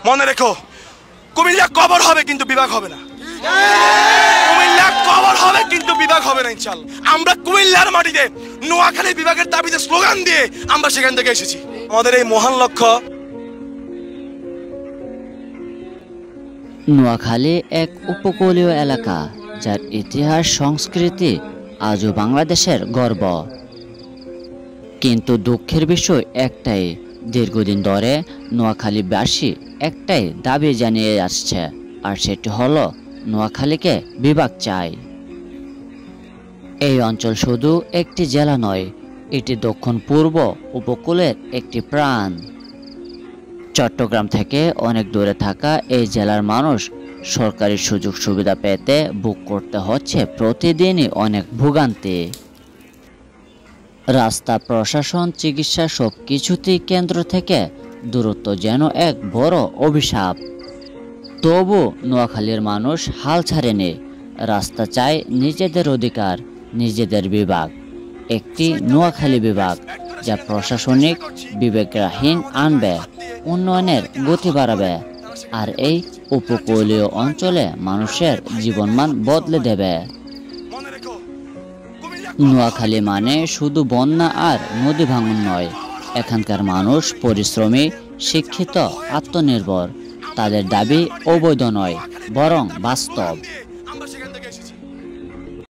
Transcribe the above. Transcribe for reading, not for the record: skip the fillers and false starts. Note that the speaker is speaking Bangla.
মনে রেখো, কুমিল্লা কবর হবে কিন্তু বিভাগ হবে না। কুমিল্লা কবর হবে কিন্তু বিভাগ হবে না ইনশাআল্লাহ। আমরা কুমিল্লার মাটিতে নোয়াখালী বিভাগের দাবিতে স্লোগান দিয়ে আমরা সেখান থেকে এসেছি। আমাদের এই মহান লক্ষ্য। নোয়াখালী এক উপকূলীয় এলাকা, যার ইতিহাস সংস্কৃতি আজও বাংলাদেশের গর্ব। কিন্তু দুঃখের বিষয় একটাই, দীর্ঘদিন ধরে নোয়াখালীবাসী একটাই দাবি জানিয়ে আসছে, আর সেটি হলো নোয়াখালীকে বিভাগ চাই। এই অঞ্চল শুধু একটি জেলা নয়, এটি দক্ষিণ পূর্ব উপকূলের একটি প্রাণ। চট্টগ্রাম থেকে অনেক দূরে থাকা এই জেলার মানুষ সরকারি সুযোগ সুবিধা পেতে ভোগ করতে হচ্ছে প্রতিদিনই অনেক ভোগান্তি। রাস্তা, প্রশাসন, চিকিৎসা সব কিছুতেই কেন্দ্র থেকে দূরত্ব যেন এক বড় অভিশাপ। তবু নোয়াখালীর মানুষ হাল ছাড়েনি। রাস্তা চায় নিজেদের অধিকার, নিজেদের বিভাগ, একটি নোয়াখালী বিভাগ যা প্রশাসনিক বিবেকহীন আনবে, উন্নয়নের গতি বাড়াবে, আর এই উপকূলীয় অঞ্চলে মানুষের জীবনমান বদলে দেবে। নোয়াখালী মানে শুধু বন্যা আর নদী ভাঙন নয়। এখানকার মানুষ পরিশ্রমী, শিক্ষিত, আত্মনির্ভর। তাদের দাবি অবৈধ নয়, বরং বাস্তব।